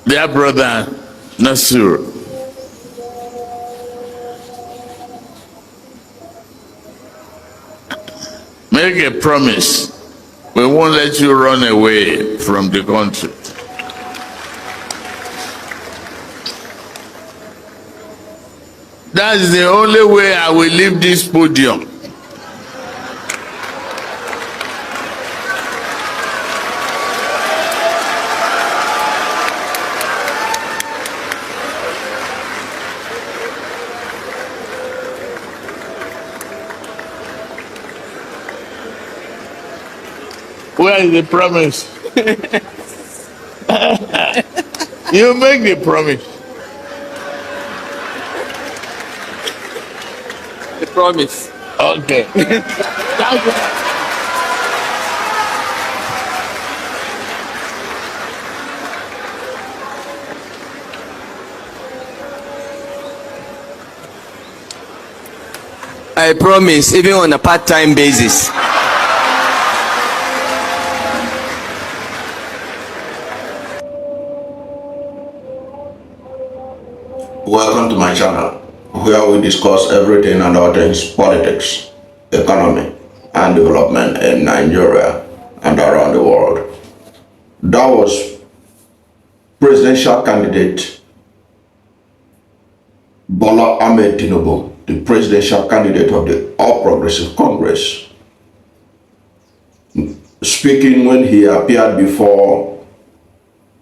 Dear brother Nasiru, make a promise. We won't let you run away from the country. That's the only way I will leave this podium. Where is the promise? You make the promise. The promise. Okay. I promise, even on a part-time basis. Welcome to my channel, where we discuss everything and all things politics, economy, and development in Nigeria and around the world. That was presidential candidate Bola Ahmed Tinubu, the presidential candidate of the All Progressive Congress, speaking when he appeared before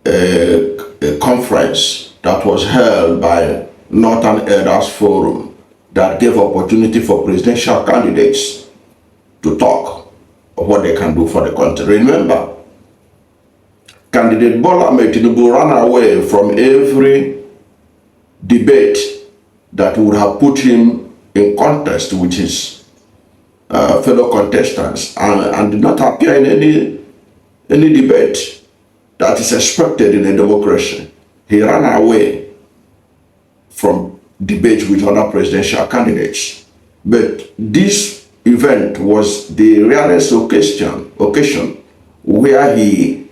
a conference that was held by Northern Elders Forum that gave opportunity for presidential candidates to talk of what they can do for the country. Remember, candidate Bola Ahmed Tinubu ran away from every debate that would have put him in contest with his fellow contestants and did not appear in any debate that is expected in a democracy. He ran away from debate with other presidential candidates. But this event was the rarest occasion where he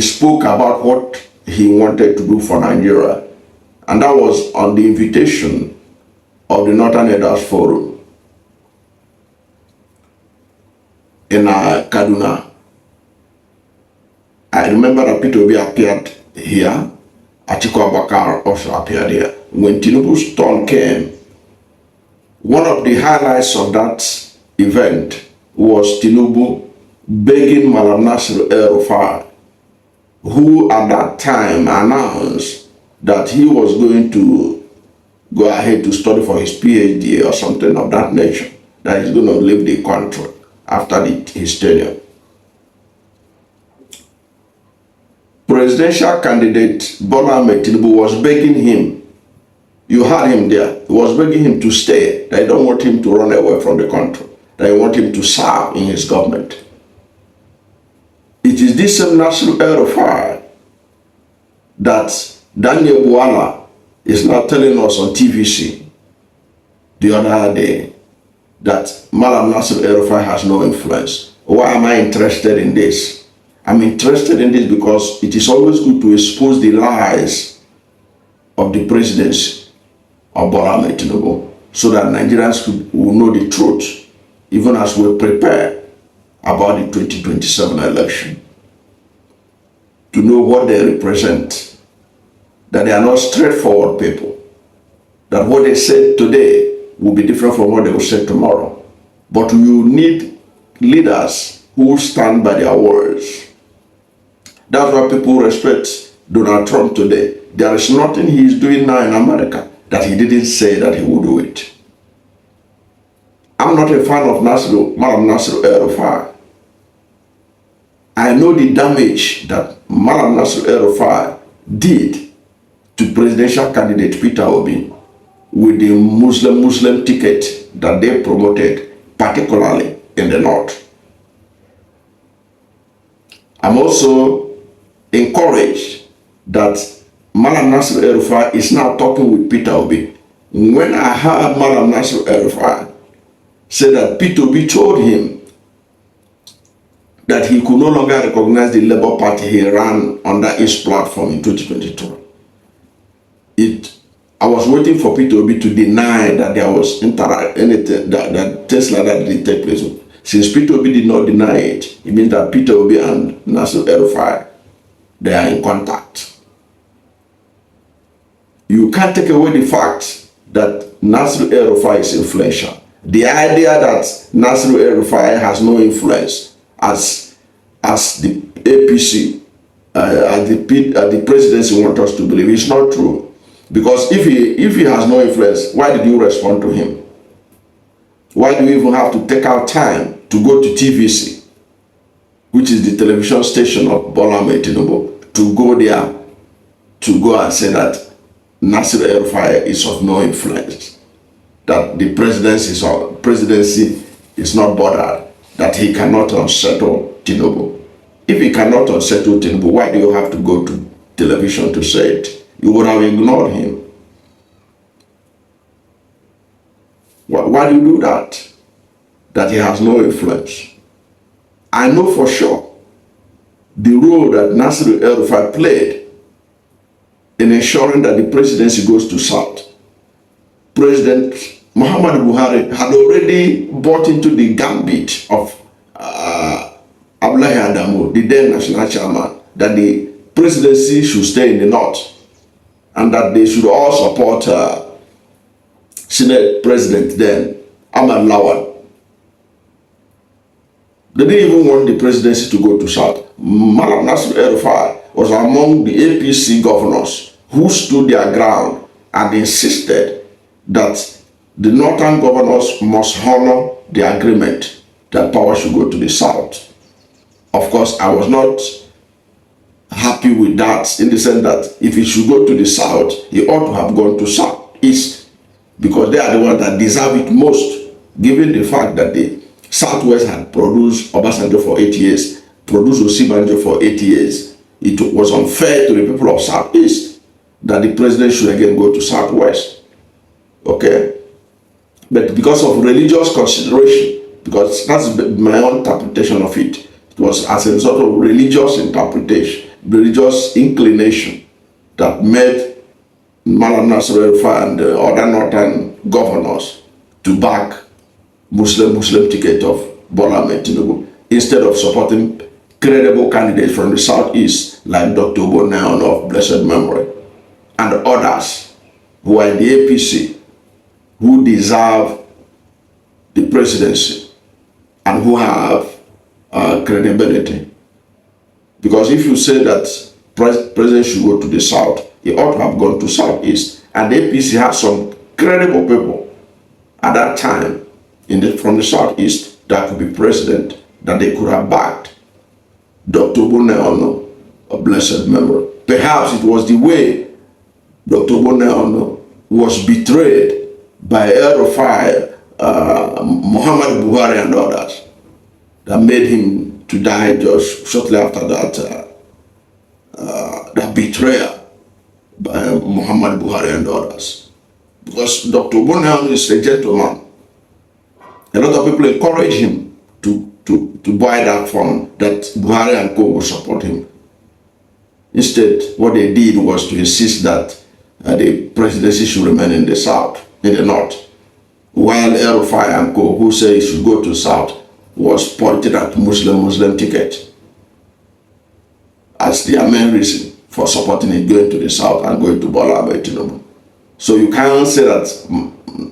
spoke about what he wanted to do for Nigeria. And that was on the invitation of the Northern Elders Forum in Kaduna. I remember that Peter Obi appeared here. Atiku Abubakar also appeared here. When Tinubu's turn came, one of the highlights of that event was Tinubu begging Malam Nasiru El-Rufai, who at that time announced that he was going to go ahead to study for his PhD or something of that nature, that he's going to leave the country after his tenure. Presidential candidate Bola Ahmed Tinubu was begging him, you had him there, he was begging him to stay. They don't want him to run away from the country. They want him to serve in his government. It is this same Nasiru El-Rufai that Daniel Bwala is now telling us on TVC the other day that Malam Nasiru El-Rufai has no influence. Why am I interested in this? I'm interested in this because it is always good to expose the lies of the presidency of Bola Ahmed Tinubu so that Nigerians will know the truth, even as we prepare about the 2027 election, to know what they represent, that they are not straightforward people, that what they said today will be different from what they will say tomorrow. But you need leaders who stand by their words. That's why people respect Donald Trump today. There is nothing he is doing now in America that he didn't say that he would do it. I'm not a fan of Malam Nasiru El-Rufai. I know the damage that Malam Nasiru El-Rufai did to presidential candidate Peter Obi with the Muslim ticket that they promoted, particularly in the north. I'm also encouraged that Malam Nasiru El-Rufai is now talking with Peter Obi. When I heard Malam Nasiru El-Rufai say that Peter Obi told him that he could no longer recognize the Labour Party he ran under its platform in 2022. I was waiting for Peter Obi to deny that there was anything that things like that didn't take place. Since Peter Obi did not deny it, it means that Peter Obi and Nasiru El-Rufai, they are in contact. You can't take away the fact that Nasiru El-Rufai is influential. The idea that Nasiru El-Rufai has no influence as the APC, as the presidency wants us to believe, is not true. Because if he has no influence, why did you respond to him? Why do you even have to take out time to go to TVC, which is the television station of Bola Ahmed Tinubu, to go there, to go and say that Nasiru El-Rufai is of no influence, that the presidency is not bothered, that he cannot unsettle Tinubu. If he cannot unsettle Tinubu, why do you have to go to television to say it? You would have ignored him. Why do you do that? That he has no influence. I know for sure the role that Nasiru El-Rufai played in ensuring that the presidency goes to South. President Muhammad Buhari had already bought into the gambit of Abdullahi Adamu, the then national chairman, that the presidency should stay in the North, and that they should all support Senate President then, Ahmad Lawal. They didn't even want the presidency to go to South. Malam Nasiru El-Rufai was among the APC governors who stood their ground and insisted that the northern governors must honor the agreement that power should go to the South. Of course, I was not happy with that, in the sense that if he should go to the South, he ought to have gone to Southeast, because they are the ones that deserve it most, given the fact that the Southwest had produced Obasanjo for 8 years, produced Osibanjo for 8 years. It was unfair to the people of Southeast that the president should again go to Southwest. Okay? But because of religious consideration, because that's my own interpretation of it, it was as a result of religious interpretation, religious inclination, that made Malam Nasiru El-Rufai and the other northern governors to back Muslim ticket of Bola Ahmed Tinubu, instead of supporting credible candidates from the Southeast like Dr. Bola of blessed memory and others who are in the APC, who deserve the presidency and who have credibility. Because if you say that president should go to the South, he ought to have gone to Southeast. And the APC had some credible people at that time from the Southeast that could be president, that they could have backed. Dr. Bola of blessed memory. Perhaps it was the way Dr. Bola was betrayed by El-Rufai, Muhammad Buhari and others, that made him to die just shortly after that, that betrayal by Muhammad Buhari and others. Because Dr. Bola is a gentleman. A lot of people encourage him to buy that form, that Buhari and co will support him. Instead, what they did was to insist that the presidency should remain in the South, in the North, while El-Rufai and co, who say he should go to South, was pointed at Muslim ticket as their main reason for supporting it going to the South and going to Bola Ahmed Tinubu. So you can't say that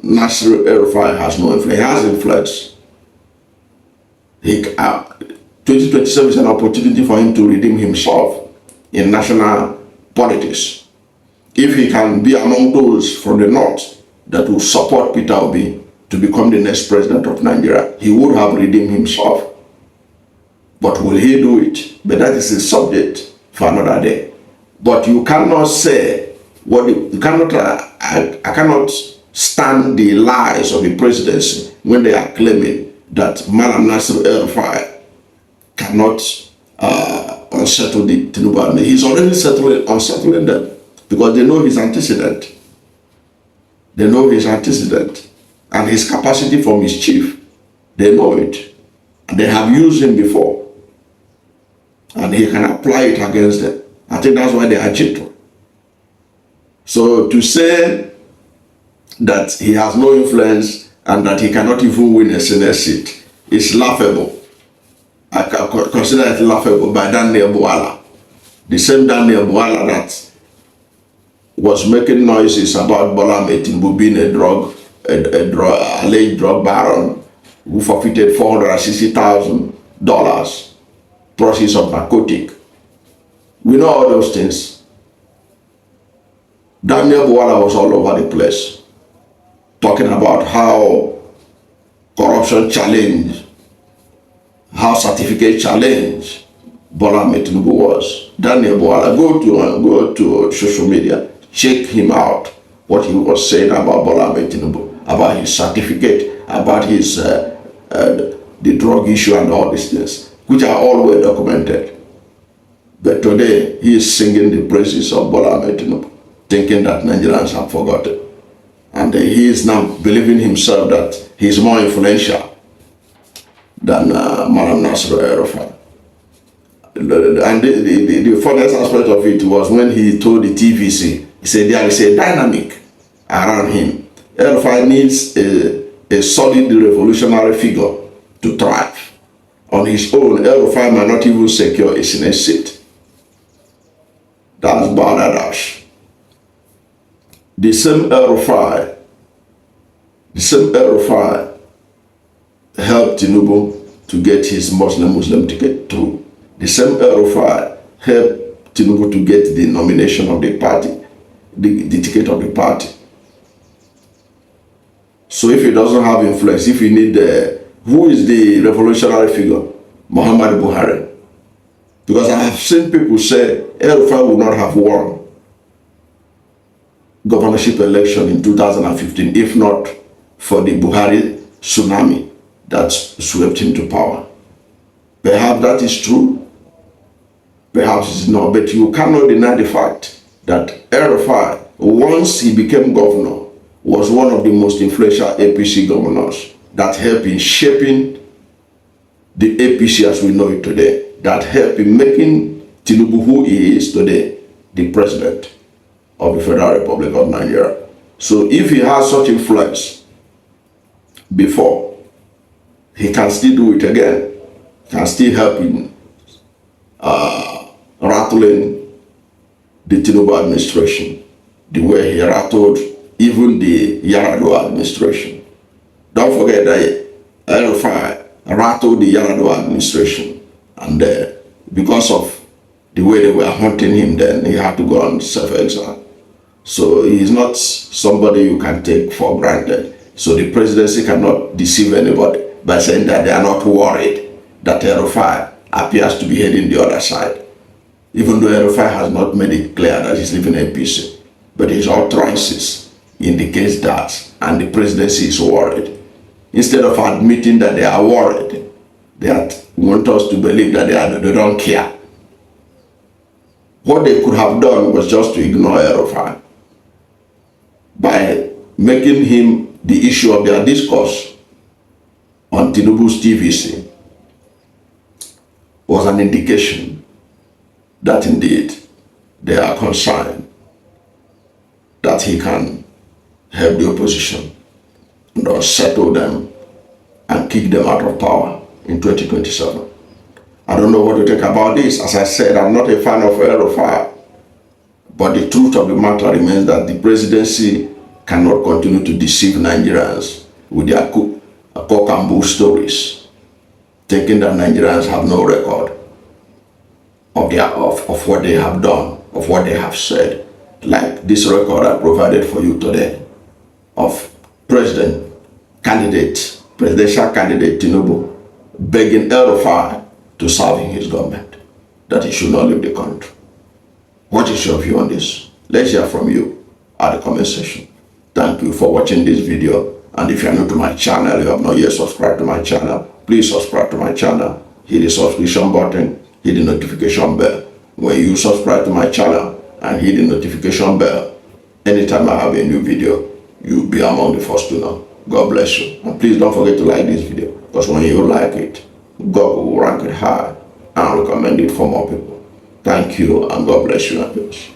Nasiru El-Rufai has no influence. He has influence. 2027 is an opportunity for him to redeem himself in national politics. If he can be among those from the North that will support Peter Obi to become the next president of Nigeria, he would have redeemed himself. But will he do it? But that is a subject for another day. But you cannot say I cannot stand the lies of the presidency when they are claiming that Malam Nasiru El-Rufai cannot unsettle the Tinubu army. He's already unsettling them, because they know his antecedent. They know his antecedent and his capacity for mischief. They know it. And they have used him before. and he can apply it against them. I think that's why they are cheating. So to say that he has no influence and that he cannot even win a Senate seat is laughable. I consider it laughable by Daniel Bwala. The same Daniel Bwala that was making noises about Bola Ahmed Tinubu being a alleged drug baron who forfeited $460,000 proceeds of narcotic. We know all those things. Daniel Bwala was all over the place talking about how corruption challenge, how certificate challenge Bola Ahmed Tinubu was. Daniel Bwala, go to social media, check him out, what he was saying about Bola Ahmed Tinubu, about his certificate, about his the drug issue and all these things, which are all well documented. But today, he is singing the praises of Bola Ahmed Tinubu, thinking that Nigerians have forgotten. And he is now believing himself that he is more influential than Malam Nasiru El-Rufai. And the funniest aspect of it was when he told the TVC, he said there is a dynamic around him. El-Rufai needs a solid revolutionary figure to thrive. On his own, El-Rufai might not even secure a Senate seat. That's balderdash. The same El-Rufai helped Tinubu to get his Muslim ticket through. The same El-Rufai helped Tinubu to get the nomination of the party, the ticket of the party. So if he doesn't have influence, if you need who is the revolutionary figure? Muhammad Buhari. Because I have seen people say El-Rufai would not have won governorship election in 2015 if not for the Buhari tsunami that swept him to power. Perhaps that is true, perhaps it's not, but you cannot deny the fact that El-Rufai, once he became governor, was one of the most influential APC governors that helped in shaping the APC as we know it today, that helped in making Tinubu who he is today, the president of the Federal Republic of Nigeria. So if he has such influence before, he can still do it again. He can still help in rattling the Tinubu administration the way he rattled even the Yar'Adua administration. Don't forget that El-Rufai rattled the Yar'Adua administration, and because of the way they were hunting him, then he had to go on self-exile. So he is not somebody you can take for granted. So the presidency cannot deceive anybody by saying that they are not worried that El-Rufai appears to be heading the other side. Even though El-Rufai has not made it clear that he's leaving APC, but his utterances indicates that, and the presidency is worried. Instead of admitting that they are worried, they want us to believe that they don't care. What they could have done was just to ignore El-Rufai by making him the issue of their discourse on Tinubu's TVC was an indication that indeed they are concerned that he can help the opposition and unsettle them and kick them out of power in 2027. I don't know what to think about this. As I said, I'm not a fan of El-Rufai, but the truth of the matter remains that the presidency cannot continue to deceive Nigerians with their cock and bull stories, thinking that Nigerians have no record of what they have done, of what they have said. Like this record I provided for you today of presidential candidate Tinubu begging El-Rufai to serve in his government, that he should not leave the country. What is your view on this? Let's hear from you at the comment section. Thank you for watching this video, and if you are new to my channel, you have not yet subscribed to my channel, please subscribe to my channel, hit the subscription button, hit the notification bell. When you subscribe to my channel and hit the notification bell, anytime I have a new video, you'll be among the first to know. God bless you. And please don't forget to like this video, because when you like it, God will rank it high and recommend it for more people. Thank you, and God bless you and yours.